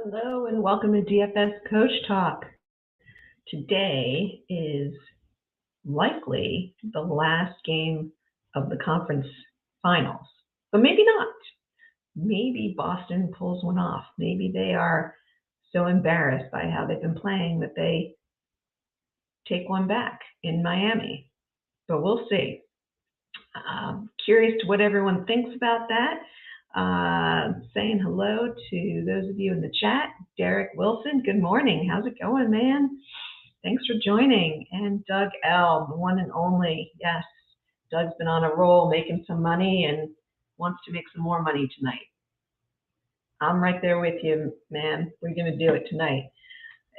Hello and welcome to DFS Coach Talk. Today is likely the last game of the conference finals, but maybe not. Maybe Boston pulls one off. Maybe they are so embarrassed by how they've been playing that they take one back in Miami, but we'll see. Curious to what everyone thinks about that. Saying hello to those of you in the chat. Derek Wilson, good morning. How's it going, man? Thanks for joining. And Doug L, the one and only. Yes, Doug's been on a roll making some money and wants to make some more money tonight. I'm right there with you, man. We're going to do it tonight.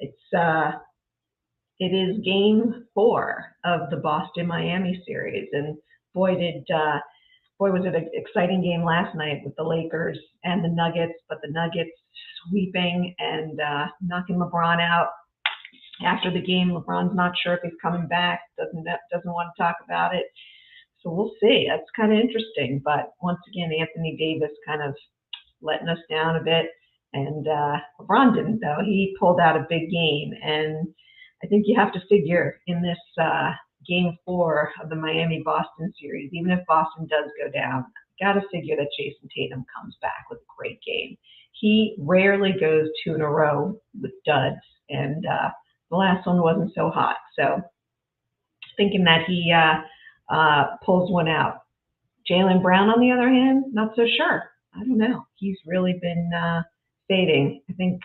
It is game 4 of the Boston Miami series, and boy, was it an exciting game last night with the Lakers and the Nuggets, but the Nuggets sweeping and knocking LeBron out. After the game, LeBron's not sure if he's coming back, doesn't want to talk about it. So we'll see. That's kind of interesting. But once again, Anthony Davis kind of letting us down a bit. And LeBron didn't, though. He pulled out a big game. And I think you have to figure in this game 4 of the Miami-Boston series, even if Boston does go down, got to figure that Jason Tatum comes back with a great game. He rarely goes 2 in a row with duds, and the last one wasn't so hot. So thinking that he pulls one out. Jaylen Brown, on the other hand, not so sure. I don't know. He's really been fading. I think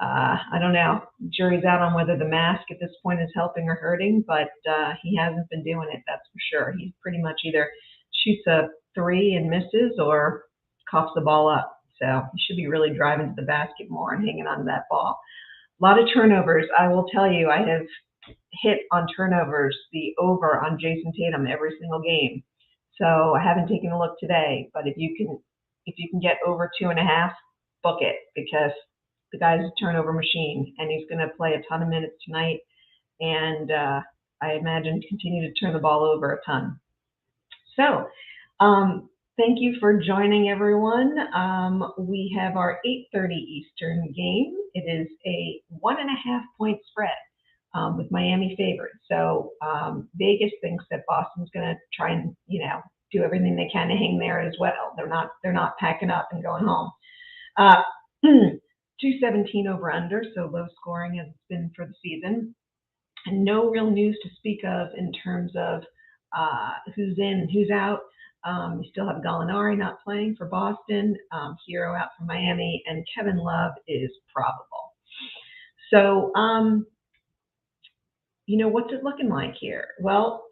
I don't know. Jury's out on whether the mask at this point is helping or hurting, but he hasn't been doing it, that's for sure. He's pretty much either shoots a 3 and misses or coughs the ball up. So he should be really driving to the basket more and hanging on to that ball. A lot of turnovers. I will tell you, I have hit on turnovers, the over on Jason Tatum every single game. So I haven't taken a look today, but if you can get over 2.5, book it, because the guy's a turnover machine, and he's going to play a ton of minutes tonight, and I imagine continue to turn the ball over a ton. So thank you for joining, everyone. We have our 8:30 Eastern game. It is a 1.5-point spread with Miami favored. So Vegas thinks that Boston's going to try and do everything they can to hang there as well. They're not packing up and going home. 217 over under, so low scoring as it's been for the season. And no real news to speak of in terms of who's in and who's out. You still have Gallinari not playing for Boston, Hero out for Miami, and Kevin Love is probable. So, what's it looking like here? Well,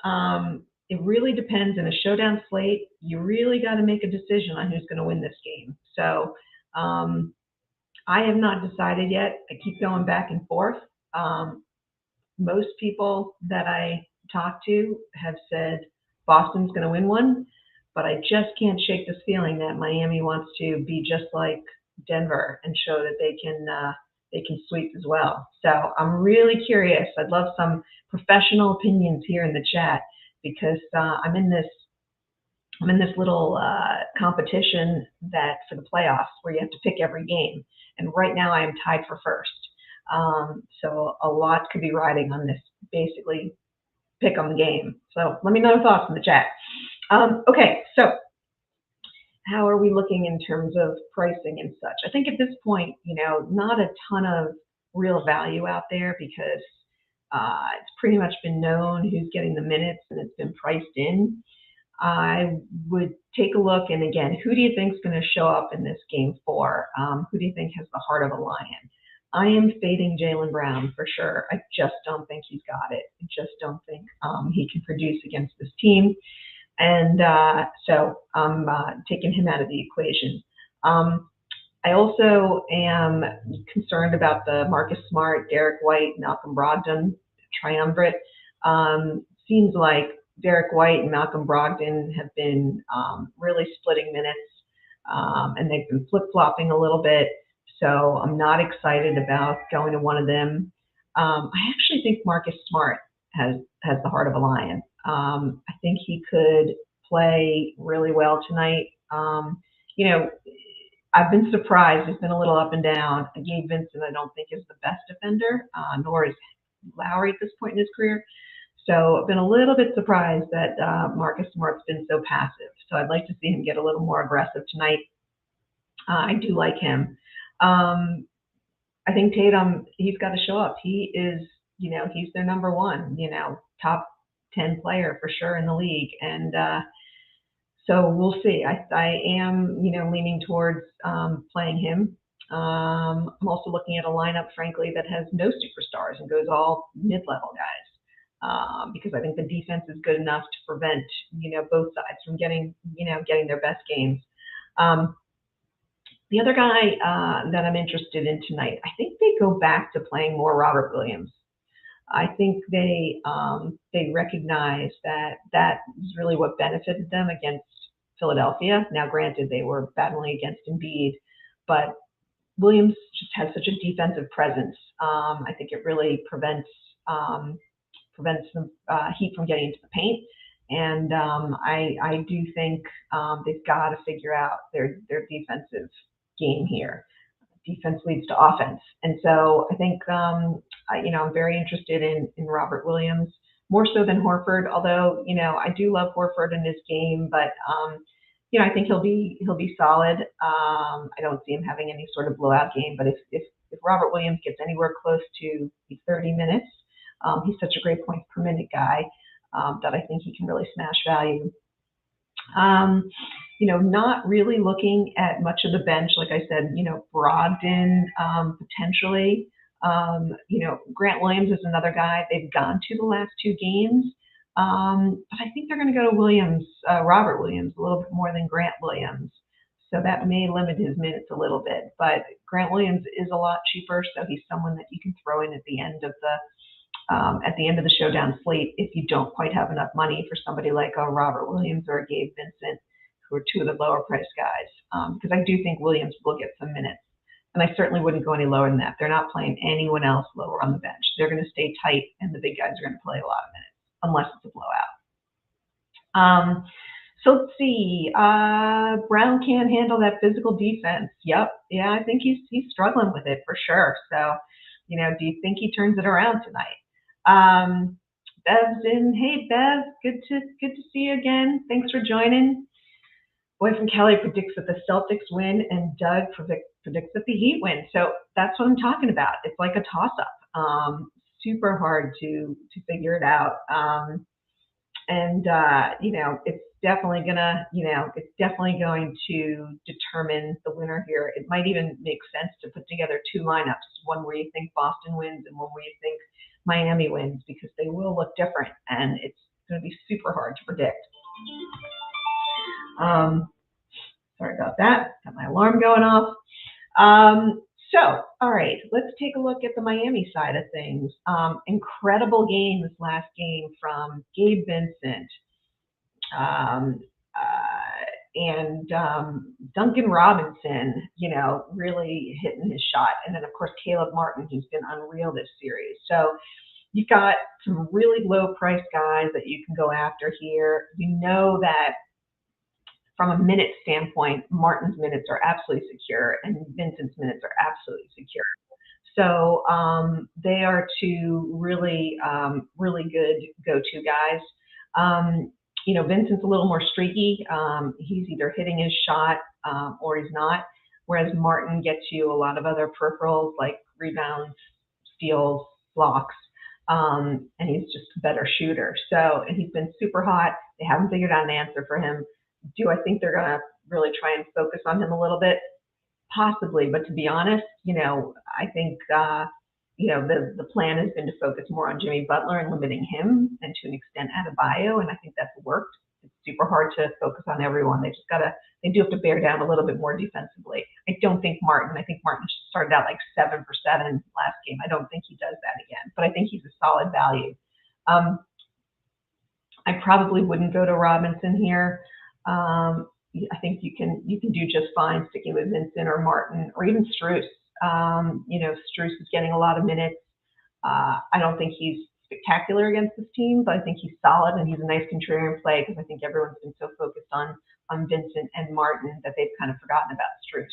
it really depends. In a showdown slate, you really got to make a decision on who's going to win this game. So, I have not decided yet. I keep going back and forth. Most people that I talk to have said Boston's going to win one, but I just can't shake this feeling that Miami wants to be just like Denver and show that they can sweep as well. So I'm really curious. I'd love some professional opinions here in the chat, because I'm in this little competition that for the playoffs where you have to pick every game. And right now I am tied for first. So a lot could be riding on this basically pick 'em game. So let me know your thoughts in the chat. Okay, so how are we looking in terms of pricing and such? I think at this point, not a ton of real value out there, because it's pretty much been known who's getting the minutes and it's been priced in. I would take a look, and again, who do you think is going to show up in this game 4? Who do you think has the heart of a lion? I am fading Jaylen Brown for sure. I just don't think he's got it. I just don't think he can produce against this team. And so I'm taking him out of the equation. I also am concerned about the Marcus Smart, Derek White, Malcolm Brogdon triumvirate. Seems like Derek White and Malcolm Brogdon have been really splitting minutes, and they've been flip-flopping a little bit. So I'm not excited about going to one of them. I actually think Marcus Smart has the heart of a lion. I think he could play really well tonight. I've been surprised. He's been a little up and down. Gabe Vincent, I don't think, is the best defender, nor is Lowry at this point in his career. So I've been a little bit surprised that Marcus Smart's been so passive. So I'd like to see him get a little more aggressive tonight. I do like him. I think Tatum, he's got to show up. He is, he's their number one, top 10 player for sure in the league. And so we'll see. I am, leaning towards playing him. I'm also looking at a lineup, frankly, that has no superstars and goes all mid-level guys. Because I think the defense is good enough to prevent, both sides from getting their best games. The other guy that I'm interested in tonight, I think they go back to playing more Robert Williams. I think they recognize that is really what benefited them against Philadelphia. Now, granted, they were battling against Embiid, but Williams just has such a defensive presence. I think it really prevents the Heat from getting into the paint. And I do think they've got to figure out their defensive game here. Defense leads to offense. And so I think, I'm very interested in Robert Williams, more so than Horford, although, I do love Horford in this game, but, I think he'll be solid. I don't see him having any sort of blowout game, but if Robert Williams gets anywhere close to 30 minutes, he's such a great points per minute guy that I think he can really smash value. Not really looking at much of the bench. Like I said, Brogdon, potentially. Grant Williams is another guy. They've gone to the last two games. But I think they're going to go to Robert Williams, a little bit more than Grant Williams. So that may limit his minutes a little bit. But Grant Williams is a lot cheaper, so he's someone that you can throw in at the end of the showdown slate if you don't quite have enough money for somebody like a Robert Williams or a Gabe Vincent, who are two of the lower priced guys. Because I do think Williams will get some minutes. And I certainly wouldn't go any lower than that. They're not playing anyone else lower on the bench. They're going to stay tight, and the big guys are going to play a lot of minutes, unless it's a blowout. So let's see. Brown can't handle that physical defense. Yep. Yeah, I think he's struggling with it for sure. So, do you think he turns it around tonight? Bev's in. Hey, Bev. Good to see you again. Thanks for joining. Boy from Kelly predicts that the Celtics win, and Doug predicts that the Heat win. So that's what I'm talking about. It's like a toss-up. Super hard to figure it out. It's definitely going to determine the winner here. It might even make sense to put together two lineups, one where you think Boston wins and one where you think Miami wins, because they will look different, and it's going to be super hard to predict. Sorry about that. Got my alarm going off. So, all right, let's take a look at the Miami side of things. Incredible game this last game from Gabe Vincent and Duncan Robinson, really hitting his shot. And then, of course, Caleb Martin, who's been unreal this series. So you've got some really low-priced guys that you can go after here. You know that from a minute standpoint, Martin's minutes are absolutely secure, and Vincent's minutes are absolutely secure. So they are two really good go-to guys. Vincent's a little more streaky. He's either hitting his shot or he's not, whereas Martin gets you a lot of other peripherals like rebounds, steals, blocks, and he's just a better shooter. So, and he's been super hot. They haven't figured out an answer for him. Do I think they're going to really try and focus on him a little bit? Possibly, but to be honest, I think, the plan has been to focus more on Jimmy Butler and limiting him, and to an extent Adebayo, and I think that's worked. It's super hard to focus on everyone. They do have to bear down a little bit more defensively. I think Martin started out like 7 for 7 last game. I don't think he does that again, but I think he's a solid value. I probably wouldn't go to Robinson here. I think you can do just fine sticking with Vincent or Martin or even Strus. Strus is getting a lot of minutes. I don't think he's spectacular against this team, but I think he's solid, and he's a nice contrarian play, because I think everyone's been so focused on Vincent and Martin that they've kind of forgotten about Strus.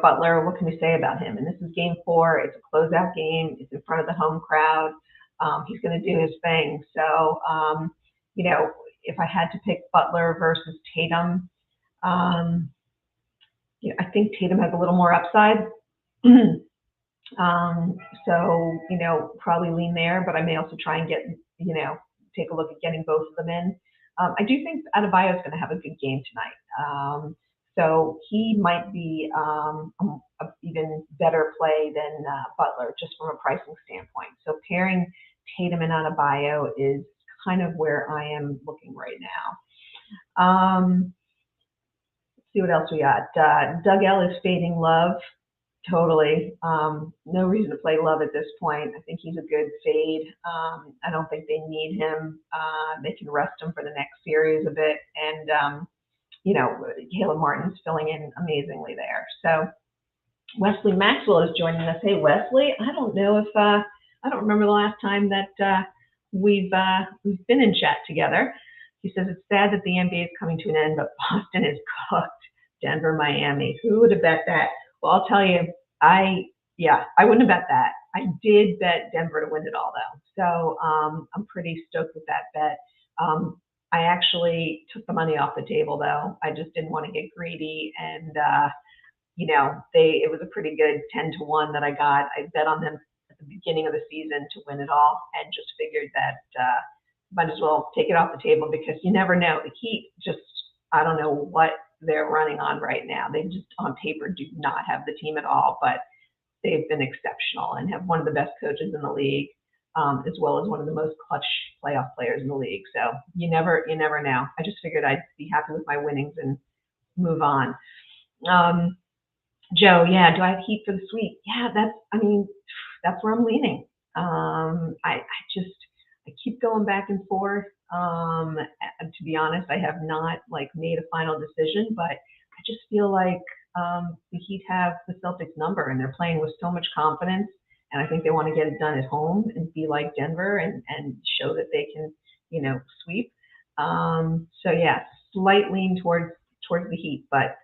Butler, what can we say about him? And this is game 4. It's a closeout game. It's in front of the home crowd. He's going to do his thing. So, if I had to pick Butler versus Tatum, I think Tatum has a little more upside. Probably lean there, but I may also try and get, take a look at getting both of them in. I do think Adebayo is going to have a good game tonight. So he might be an even better play than Butler, just from a pricing standpoint. So pairing Tatum and Adebayo is kind of where I am looking right now. Let's see what else we got. Doug L is fading Love. Totally. No reason to play Love at this point. I think he's a good fade. I don't think they need him. They can rest him for the next series a bit. And, Caleb Martin's filling in amazingly there. So Wesley Maxwell is joining us. Hey, Wesley, I don't know if, I don't remember the last time that we've been in chat together. He says, it's sad that the NBA is coming to an end, but Boston is cooked. Denver, Miami. Who would have bet that? Well, I'll tell you, I wouldn't have bet that. I did bet Denver to win it all, though. So I'm pretty stoked with that bet. I actually took the money off the table, though. I just didn't want to get greedy. And, it was a pretty good 10-1 that I got. I bet on them at the beginning of the season to win it all and just figured that might as well take it off the table because you never know. The Heat just, I don't know what they're running on right now. They just on paper do not have the team at all, but they've been exceptional and have one of the best coaches in the league, as well as one of the most clutch playoff players in the league. So you never know. I just figured I'd be happy with my winnings and move on. Joe, yeah, do I have Heat for the sweep? Yeah, that's where I'm leaning. I keep going back and forth. To be honest, I have not made a final decision, but I just feel like the Heat have the Celtics number and they're playing with so much confidence. And I think they want to get it done at home and be like Denver and show that they can, sweep. So yeah, slight lean towards the Heat, but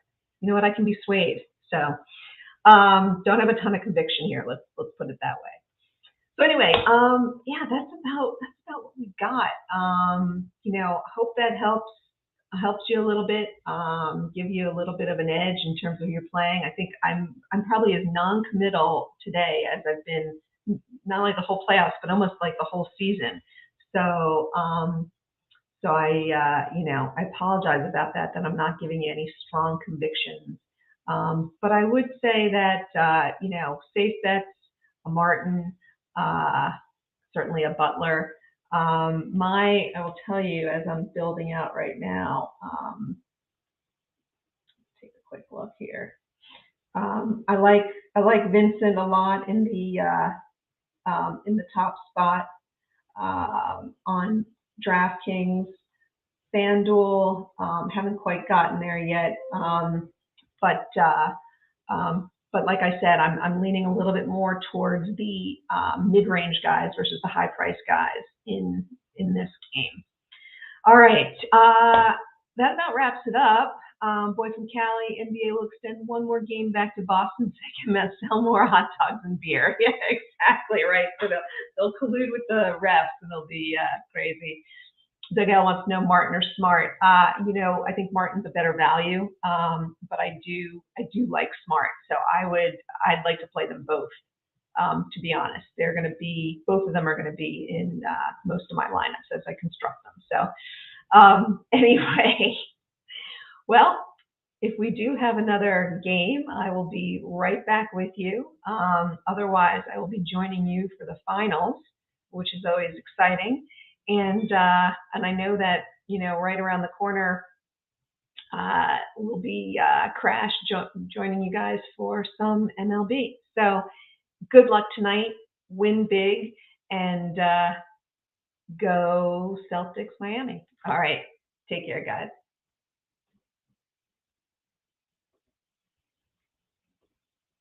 you know what? I can be swayed. So don't have a ton of conviction here. Let's put it that way. So anyway, that's about what we got. Hope that helps you a little bit, give you a little bit of an edge in terms of your playing. I think I'm probably as non-committal today as I've been, not only the whole playoffs, but almost like the whole season. So, I apologize about that I'm not giving you any strong convictions. But I would say that, safe bets, a Martin, certainly a Butler. I will tell you as I'm building out right now, take a quick look here. I like Vincent a lot in the top spot on DraftKings. FanDuel, haven't quite gotten there yet, but like I said, I'm leaning a little bit more towards the mid-range guys versus the high-price guys in this game. All right, that about wraps it up. Boy from Cali, NBA will extend one more game back to Boston so they can sell more hot dogs and beer. Yeah, exactly right. So they'll collude with the refs and it'll be crazy. Doug L wants to know Martin or Smart. I think Martin's a better value, but I do like Smart. So I'd like to play them both. To be honest, both of them are going to be in most of my lineups as I construct them. So anyway, well, if we do have another game, I will be right back with you. Otherwise, I will be joining you for the finals, which is always exciting. And I know that, right around the corner, will be Crash joining you guys for some MLB. So good luck tonight, win big, and go Celtics Miami. All right, take care, guys.